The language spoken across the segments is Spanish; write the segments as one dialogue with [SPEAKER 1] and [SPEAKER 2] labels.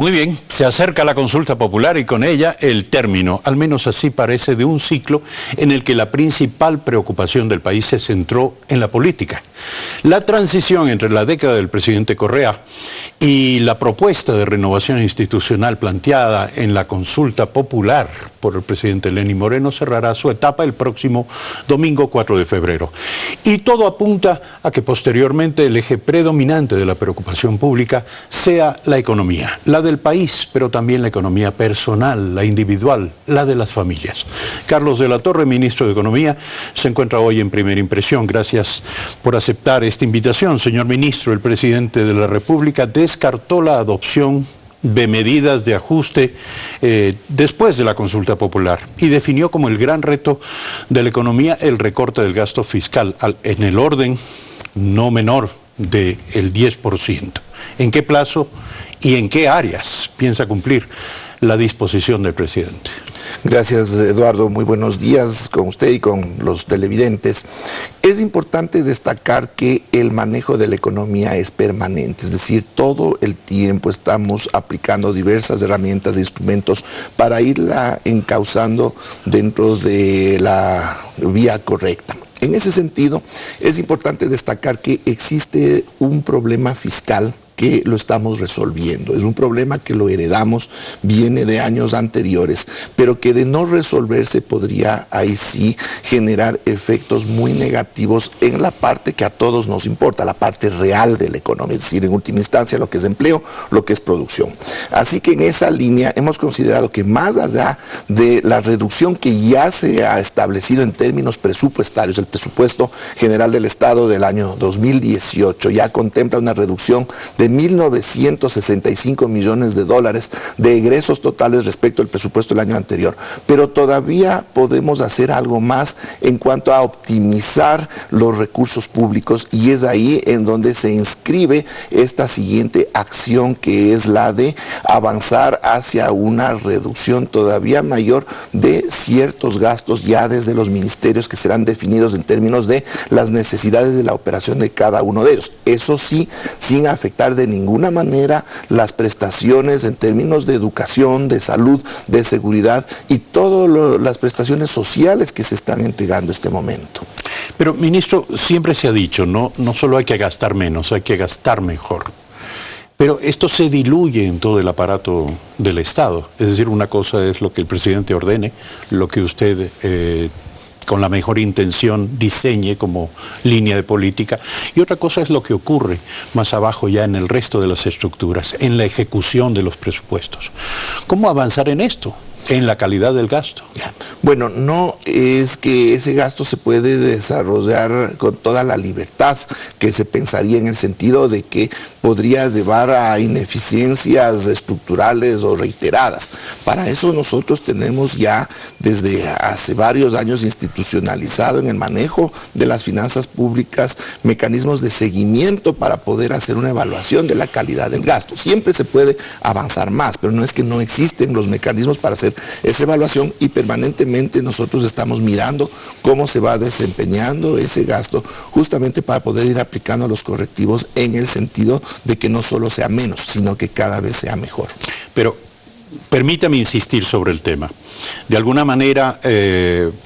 [SPEAKER 1] Muy bien, se acerca la consulta popular y con ella el término, al menos así parece, de un ciclo en el que la principal preocupación del país se centró en la política. La transición entre la década del presidente Correa y la propuesta de renovación institucional planteada en la consulta popular por el presidente Lenín Moreno cerrará su etapa el próximo domingo 4 de febrero. Y todo apunta a que posteriormente el eje predominante de la preocupación pública sea la economía, la del país, pero también la economía personal, la individual, la de las familias. Carlos de la Torre, ministro de Economía, se encuentra hoy en Primera Impresión. Gracias por aceptar esta invitación. Señor ministro, el presidente de la República descartó la adopción de medidas de ajuste después de la consulta popular y definió como el gran reto de la economía el recorte del gasto fiscal en el orden no menor del 10%. ¿En qué plazo y en qué áreas piensa cumplir la disposición del presidente?
[SPEAKER 2] Gracias, Eduardo. Muy buenos días con usted y con los televidentes. Es importante destacar que el manejo de la economía es permanente, es decir, todo el tiempo estamos aplicando diversas herramientas e instrumentos para irla encauzando dentro de la vía correcta. En ese sentido, es importante destacar que existe un problema fiscal que lo estamos resolviendo. Es un problema que lo heredamos, viene de años anteriores, pero que de no resolverse podría ahí sí generar efectos muy negativos en la parte que a todos nos importa, la parte real de la economía, es decir, en última instancia lo que es empleo, lo que es producción. Así que en esa línea hemos considerado que más allá de la reducción que ya se ha establecido en términos presupuestarios, el presupuesto general del Estado del año 2018 ya contempla una reducción de 1.965 millones de dólares de egresos totales respecto al presupuesto del año anterior. Pero todavía podemos hacer algo más en cuanto a optimizar los recursos públicos y es ahí en donde se inscribe esta siguiente acción que es la de avanzar hacia una reducción todavía mayor de ciertos gastos ya desde los ministerios que serán definidos en términos de las necesidades de la operación de cada uno de ellos. Eso sí, sin afectar de ninguna manera las prestaciones en términos de educación, de salud, de seguridad y todas las prestaciones sociales que se están entregando en este momento.
[SPEAKER 1] Pero, ministro, siempre se ha dicho, no solo hay que gastar menos, hay que gastar mejor. Pero esto se diluye en todo el aparato del Estado. Es decir, una cosa es lo que el presidente ordene, lo que usted con la mejor intención diseñe como línea de política, y otra cosa es lo que ocurre más abajo ya en el resto de las estructuras, en la ejecución de los presupuestos. ¿Cómo avanzar en esto? En la calidad del gasto.
[SPEAKER 2] Bueno, no es que ese gasto se puede desarrollar con toda la libertad que se pensaría en el sentido de que podría llevar a ineficiencias estructurales o reiteradas. Para eso nosotros tenemos ya desde hace varios años institucionalizado en el manejo de las finanzas públicas mecanismos de seguimiento para poder hacer una evaluación de la calidad del gasto. Siempre se puede avanzar más, pero no es que no existen los mecanismos para hacer esa evaluación y permanentemente nosotros estamos mirando cómo se va desempeñando ese gasto justamente para poder ir aplicando los correctivos en el sentido de que no solo sea menos, sino que cada vez sea mejor.
[SPEAKER 1] Pero permítame insistir sobre el tema. De alguna manera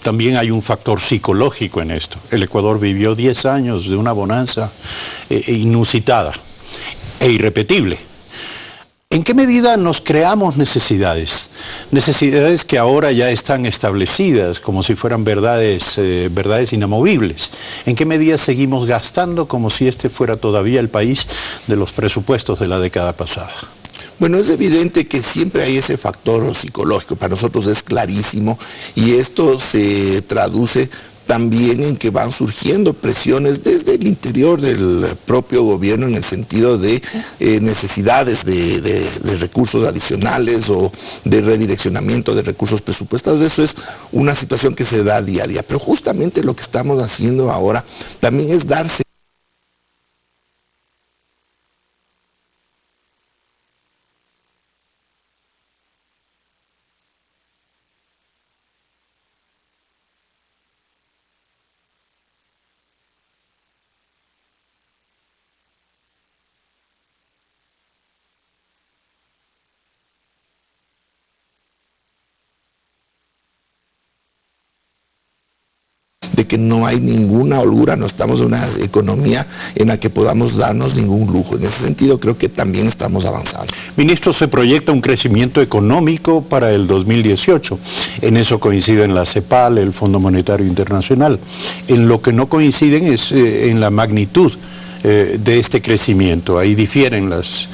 [SPEAKER 1] también hay un factor psicológico en esto. El Ecuador vivió 10 años de una bonanza inusitada e irrepetible. ¿En qué medida nos creamos necesidades? Necesidades que ahora ya están establecidas como si fueran verdades inamovibles. ¿En qué medida seguimos gastando como si este fuera todavía el país de los presupuestos de la década pasada?
[SPEAKER 2] Bueno, es evidente que siempre hay ese factor psicológico, para nosotros es clarísimo y esto se traduce también en que van surgiendo presiones desde el interior del propio gobierno en el sentido de necesidades de recursos adicionales o de redireccionamiento de recursos presupuestados. Eso es una situación que se da día a día, pero justamente lo que estamos haciendo ahora también es darse de que no hay ninguna holgura, no estamos en una economía en la que podamos darnos ningún lujo. En ese sentido creo que también estamos avanzando.
[SPEAKER 1] Ministro, se proyecta un crecimiento económico para el 2018. En eso coinciden la CEPAL, el Fondo Monetario Internacional. En lo que no coinciden es en la magnitud de este crecimiento. Ahí difieren las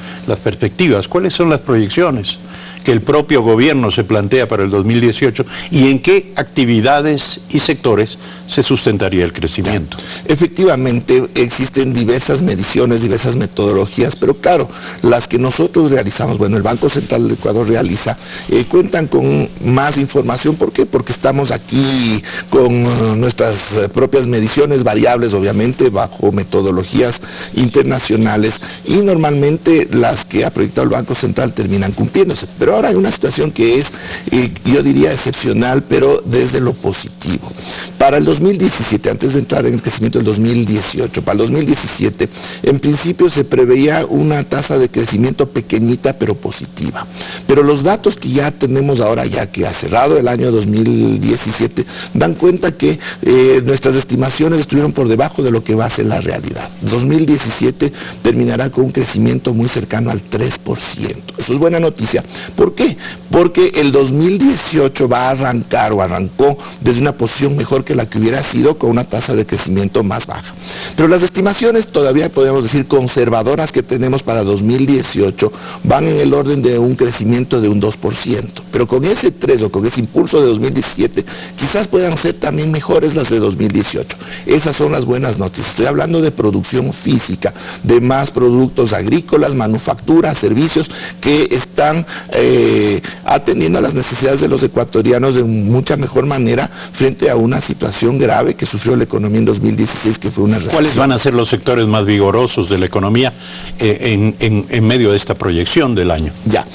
[SPEAKER 1] perspectivas. ¿Cuáles son las proyecciones que el propio gobierno se plantea para el 2018 y en qué actividades y sectores se sustentaría el crecimiento?
[SPEAKER 2] Efectivamente, existen diversas mediciones, diversas metodologías, pero claro, las que nosotros realizamos, bueno, el Banco Central del Ecuador realiza, cuentan con más información. ¿Por qué? Porque estamos aquí con nuestras propias mediciones variables, obviamente, bajo metodologías internacionales, y normalmente las que ha proyectado el Banco Central terminan cumpliéndose. Pero ahora hay una situación que es, yo diría, excepcional, pero desde lo positivo. Para el 2017, antes de entrar en el crecimiento del 2018, para el 2017, en principio se preveía una tasa de crecimiento pequeñita, pero positiva. Pero los datos que ya tenemos ahora, ya que ha cerrado el año 2017, dan cuenta que nuestras estimaciones estuvieron por debajo de lo que va a ser la realidad. 2017 terminará con un crecimiento muy cercano al 3%. Eso es buena noticia. ¿Por qué? Porque el 2018 va a arrancar o arrancó desde una posición mejor que la que hubiera sido con una tasa de crecimiento más baja. Pero las estimaciones todavía podríamos decir conservadoras que tenemos para 2018 van en el orden de un crecimiento de un 2%. Pero con ese 3 o con ese impulso de 2017 quizás puedan ser también mejores las de 2018. Esas son las buenas noticias. Estoy hablando de producción física, de más productos agrícolas, manufacturas, servicios que están atendiendo a las necesidades de los ecuatorianos de mucha mejor manera frente a una situación grave que sufrió la economía en 2016, que fue una recesión.
[SPEAKER 1] ¿Cuáles van a ser los sectores más vigorosos de la economía en medio de esta proyección del año?
[SPEAKER 2] Ya,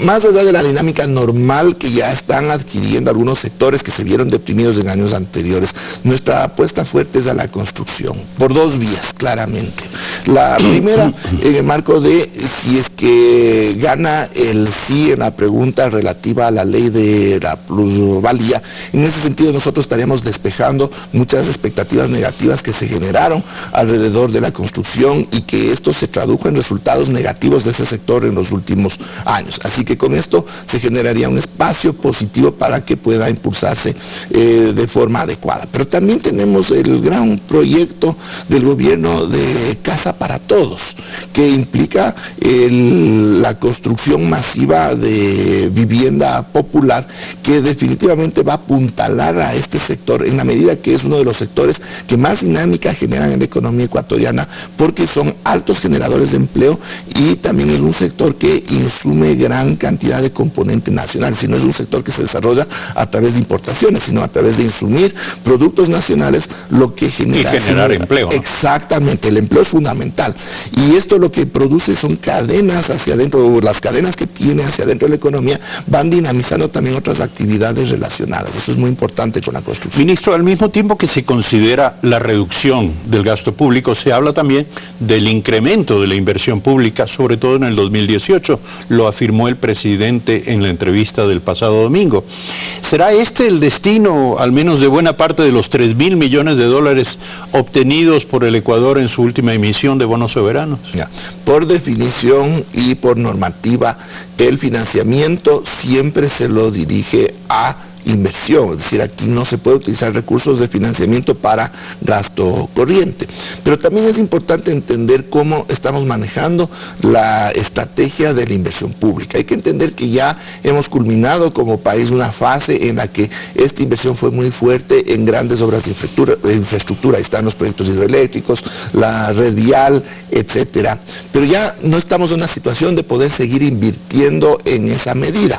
[SPEAKER 2] más allá de la dinámica normal que ya están adquiriendo algunos sectores que se vieron deprimidos en años anteriores, nuestra apuesta fuerte es a la construcción, por dos vías, claramente. La primera, en el marco de si es que gana el sí en la pregunta relativa a la ley de la plusvalía. En ese sentido nosotros estaríamos despejando muchas expectativas negativas que se generaron alrededor de la construcción y que esto se tradujo en resultados negativos de ese sector en los últimos años. Así que con esto se generaría un espacio positivo para que pueda impulsarse de forma adecuada. Pero también tenemos el gran proyecto del gobierno de Casa para Todos, que implica la construcción masiva de vivienda popular, que definitivamente va a apuntalar a este sector en la medida que es uno de los sectores que más dinámica generan en la economía ecuatoriana, porque son altos generadores de empleo y también es un sector que insume gran cantidad de componente nacional. Si no es un sector que se desarrolla a través de importaciones, sino a través de insumir productos nacionales, lo que genera...
[SPEAKER 1] Y generar empleo, ¿no?
[SPEAKER 2] Exactamente, el empleo es fundamental. Y esto lo que produce son cadenas hacia adentro, las cadenas que tiene hacia adentro de la economía van dinamizando también otras actividades relacionadas. Eso es muy importante con la construcción.
[SPEAKER 1] Ministro, al mismo tiempo que se considera la reducción del gasto público, se habla también del incremento de la inversión pública, sobre todo en el 2018. Lo afirmó el presidente en la entrevista del pasado domingo. ¿Será este el destino, al menos de buena parte de los 3.000 millones de dólares obtenidos por el Ecuador en su última emisión de bonos soberanos?
[SPEAKER 2] Ya. Por definición y por normativa, el financiamiento siempre se lo dirige a inversión, es decir, aquí no se puede utilizar recursos de financiamiento para gasto corriente. Pero también es importante entender cómo estamos manejando la estrategia de la inversión pública. Hay que entender que ya hemos culminado como país una fase en la que esta inversión fue muy fuerte en grandes obras de infraestructura. Ahí están los proyectos hidroeléctricos, la red vial, etcétera. Pero ya no estamos en una situación de poder seguir invirtiendo en esa medida,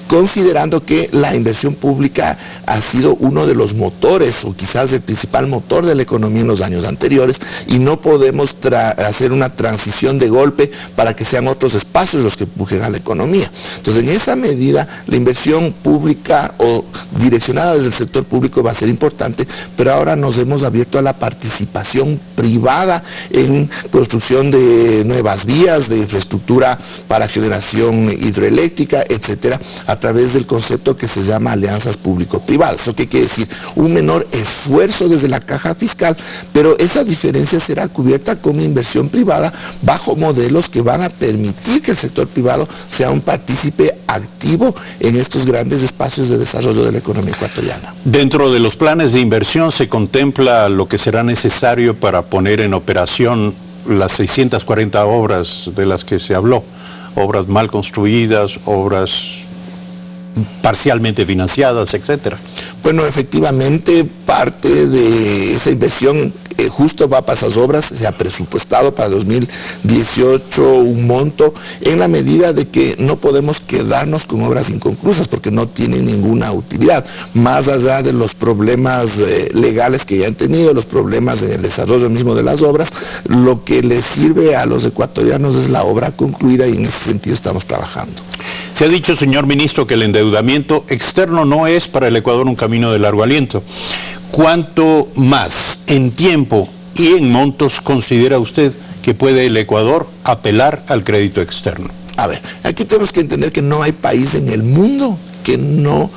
[SPEAKER 2] considerando que la inversión pública ha sido uno de los motores o quizás el principal motor de la economía en los años anteriores y no podemos hacer una transición de golpe para que sean otros espacios los que empujen a la economía. Entonces, en esa medida, la inversión pública o direccionada desde el sector público va a ser importante, pero ahora nos hemos abierto a la participación privada en construcción de nuevas vías, de infraestructura para generación hidroeléctrica, etcétera, a través del concepto que se llama alianzas público-privadas. ¿Eso qué quiere decir? Un menor esfuerzo desde la caja fiscal, pero esa diferencia será cubierta con inversión privada bajo modelos que van a permitir que el sector privado sea un partícipe activo en estos grandes espacios de desarrollo de la economía ecuatoriana.
[SPEAKER 1] Dentro de los planes de inversión se contempla lo que será necesario para poner en operación las 640 obras de las que se habló, obras mal construidas, obras parcialmente financiadas, etcétera.
[SPEAKER 2] Bueno, efectivamente, parte de esa inversión justo va para esas obras. Se ha presupuestado para 2018 un monto, en la medida de que no podemos quedarnos con obras inconclusas porque no tienen ninguna utilidad, más allá de los problemas legales que ya han tenido, los problemas en el desarrollo mismo de las obras. Lo que les sirve a los ecuatorianos es la obra concluida, y en ese sentido estamos trabajando.
[SPEAKER 1] Se ha dicho, señor ministro, que el endeudamiento externo no es para el Ecuador un camino de largo aliento. ¿Cuánto más en tiempo y en montos considera usted que puede el Ecuador apelar al crédito externo?
[SPEAKER 2] A ver, aquí tenemos que entender que no hay país en el mundo que no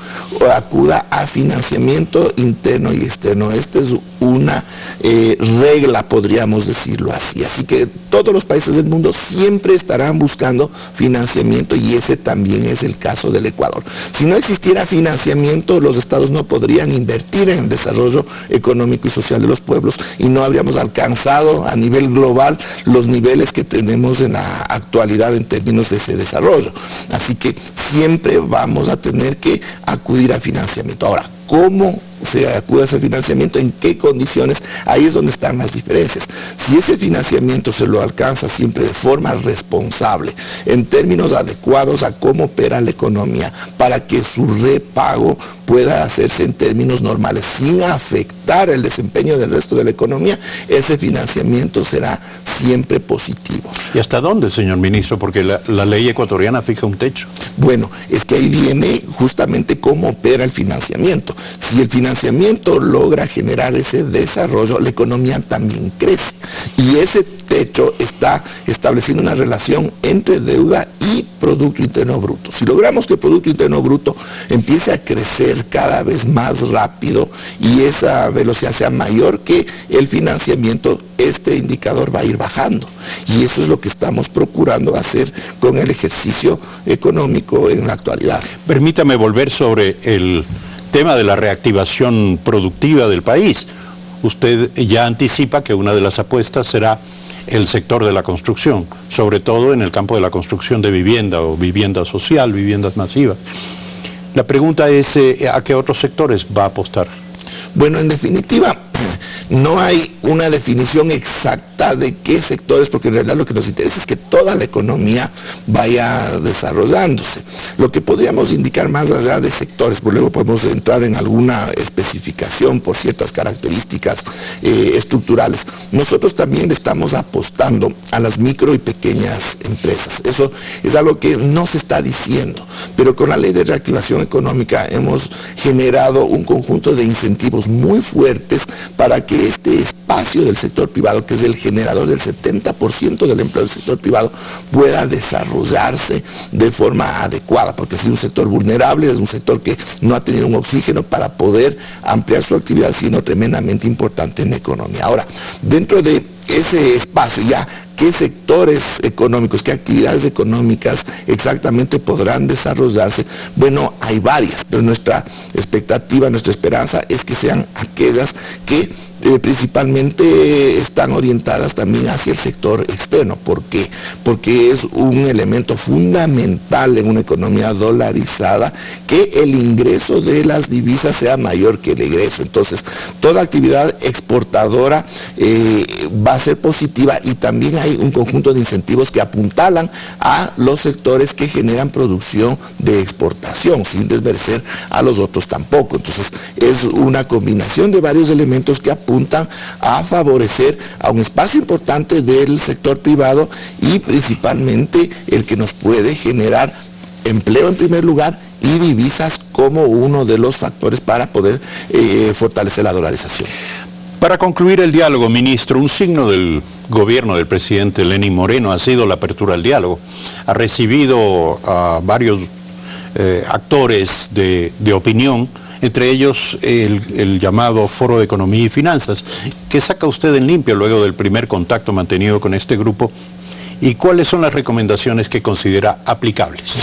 [SPEAKER 2] acuda a financiamiento interno y externo. Esta es una regla, podríamos decirlo así. Así que todos los países del mundo siempre estarán buscando financiamiento, y ese también es el caso del Ecuador. Si no existiera financiamiento, los estados no podrían invertir en el desarrollo económico y social de los pueblos, y no habríamos alcanzado a nivel global los niveles que tenemos en la actualidad en términos de ese desarrollo. Así que siempre vamos a tener que acudir a financiamiento. Ahora, ¿cómo se acude a ese financiamiento? ¿En qué condiciones? Ahí es donde están las diferencias. Si ese financiamiento se lo alcanza siempre de forma responsable, en términos adecuados a cómo opera la economía, para que su repago pueda hacerse en términos normales, sin afectar el desempeño del resto de la economía, ese financiamiento será siempre positivo.
[SPEAKER 1] ¿Y hasta dónde, señor ministro? Porque la ley ecuatoriana fija un techo.
[SPEAKER 2] Bueno, es que ahí viene justamente cómo opera el financiamiento. Si el financiamiento logra generar ese desarrollo, la economía también crece. Y ese techo está estableciendo una relación entre deuda y Producto Interno Bruto. Si logramos que el Producto Interno Bruto empiece a crecer cada vez más rápido y esa velocidad sea mayor que el financiamiento, este indicador va a ir bajando. Y eso es lo que estamos procurando hacer con el ejercicio económico en la actualidad.
[SPEAKER 1] Permítame volver sobre el tema de la reactivación productiva del país. Usted ya anticipa que una de las apuestas será el sector de la construcción, sobre todo en el campo de la construcción de vivienda o vivienda social, viviendas masivas. La pregunta es, ¿a qué otros sectores va a apostar?
[SPEAKER 2] Bueno, en definitiva, no hay una definición exacta de qué sectores, porque en realidad lo que nos interesa es que toda la economía vaya desarrollándose. Lo que podríamos indicar más allá de sectores, pues luego podemos entrar en alguna especificación por ciertas características estructurales. Nosotros también estamos apostando a las micro y pequeñas empresas. Eso es algo que no se está diciendo, pero con la ley de reactivación económica hemos generado un conjunto de incentivos muy fuertes para que este espacio del sector privado, que es el generador del 70% del empleo del sector privado, pueda desarrollarse de forma adecuada, porque ha sido un sector vulnerable, es un sector que no ha tenido un oxígeno para poder ampliar su actividad, siendo tremendamente importante en la economía. Ahora, dentro de ese espacio ya, ¿qué sectores económicos, qué actividades económicas exactamente podrán desarrollarse? Bueno, hay varias, pero nuestra expectativa, nuestra esperanza es que sean aquellas que principalmente están orientadas también hacia el sector externo. ¿Por qué? Porque es un elemento fundamental en una economía dolarizada que el ingreso de las divisas sea mayor que el egreso. Entonces, toda actividad exportadora va a ser positiva, y también hay un conjunto de incentivos que apuntalan a los sectores que generan producción de exportación, sin desmerecer a los otros tampoco. Entonces, es una combinación de varios elementos que apuntan a favorecer a un espacio importante del sector privado, y principalmente el que nos puede generar empleo en primer lugar y divisas como uno de los factores para poder fortalecer la dolarización.
[SPEAKER 1] Para concluir el diálogo, ministro, un signo del gobierno del presidente Lenín Moreno ha sido la apertura al diálogo. Ha recibido a varios actores de opinión, entre ellos el llamado Foro de Economía y Finanzas. ¿Qué saca usted en limpio luego del primer contacto mantenido con este grupo? ¿Y cuáles son las recomendaciones que considera aplicables?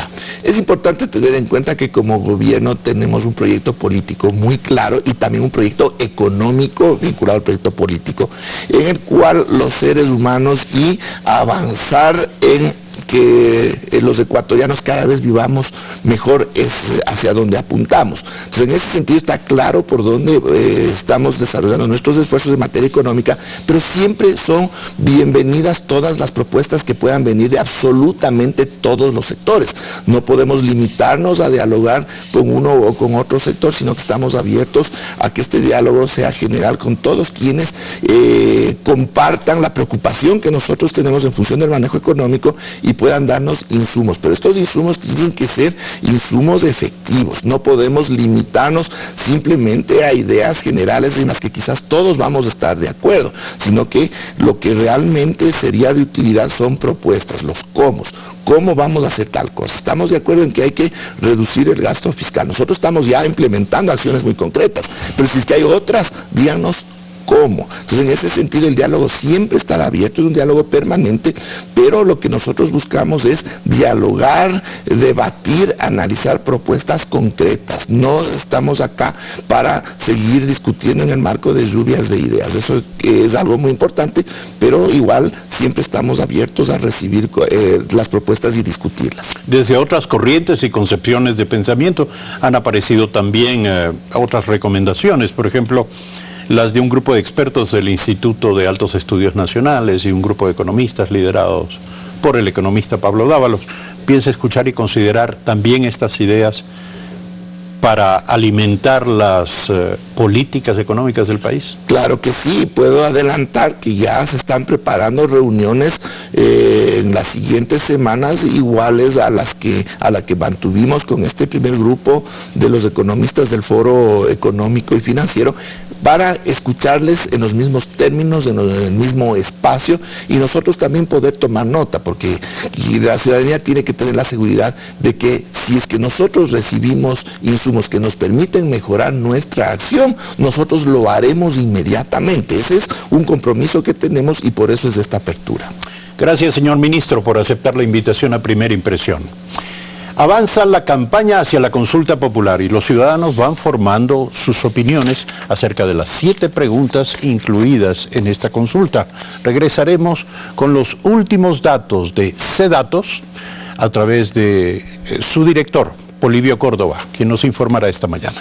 [SPEAKER 2] Es importante tener en cuenta que como gobierno tenemos un proyecto político muy claro y también un proyecto económico vinculado al proyecto político, en el cual los seres humanos y avanzar en que los ecuatorianos cada vez vivamos mejor es hacia donde apuntamos. Entonces, en ese sentido está claro por dónde estamos desarrollando nuestros esfuerzos en materia económica, pero siempre son bienvenidas todas las propuestas que puedan venir de absolutamente todos los sectores. No podemos limitarnos a dialogar con uno o con otro sector, sino que estamos abiertos a que este diálogo sea general con todos quienes compartan la preocupación que nosotros tenemos en función del manejo económico y puedan darnos insumos, pero estos insumos tienen que ser insumos efectivos. No podemos limitarnos simplemente a ideas generales en las que quizás todos vamos a estar de acuerdo, sino que lo que realmente sería de utilidad son propuestas, los cómo. ¿Cómo vamos a hacer tal cosa? Estamos de acuerdo en que hay que reducir el gasto fiscal. Nosotros estamos ya implementando acciones muy concretas, pero si es que hay otras, díganos cómo. Entonces, en ese sentido, el diálogo siempre estará abierto, es un diálogo permanente, pero lo que nosotros buscamos es dialogar, debatir, analizar propuestas concretas. No estamos acá para seguir discutiendo en el marco de lluvias de ideas. Eso es algo muy importante, pero igual siempre estamos abiertos a recibir las propuestas y discutirlas.
[SPEAKER 1] Desde otras corrientes y concepciones de pensamiento han aparecido también otras recomendaciones, por ejemplo, las de un grupo de expertos del Instituto de Altos Estudios Nacionales y un grupo de economistas liderados por el economista Pablo Dávalos. ¿Piensa escuchar y considerar también estas ideas para alimentar las políticas económicas del país?
[SPEAKER 2] Claro que sí, puedo adelantar que ya se están preparando reuniones en las siguientes semanas iguales a la que mantuvimos con este primer grupo de los economistas del Foro Económico y Financiero, para escucharles en los mismos términos, en el mismo espacio, y nosotros también poder tomar nota, porque la ciudadanía tiene que tener la seguridad de que si es que nosotros recibimos insumos que nos permiten mejorar nuestra acción, nosotros lo haremos inmediatamente. Ese es un compromiso que tenemos y por eso es esta apertura.
[SPEAKER 1] Gracias, señor ministro, por aceptar la invitación a Primera Impresión. Avanza la campaña hacia la consulta popular y los ciudadanos van formando sus opiniones acerca de las 7 preguntas incluidas en esta consulta. Regresaremos con los últimos datos de CEDATOS a través de su director, Polibio Córdoba, quien nos informará esta mañana.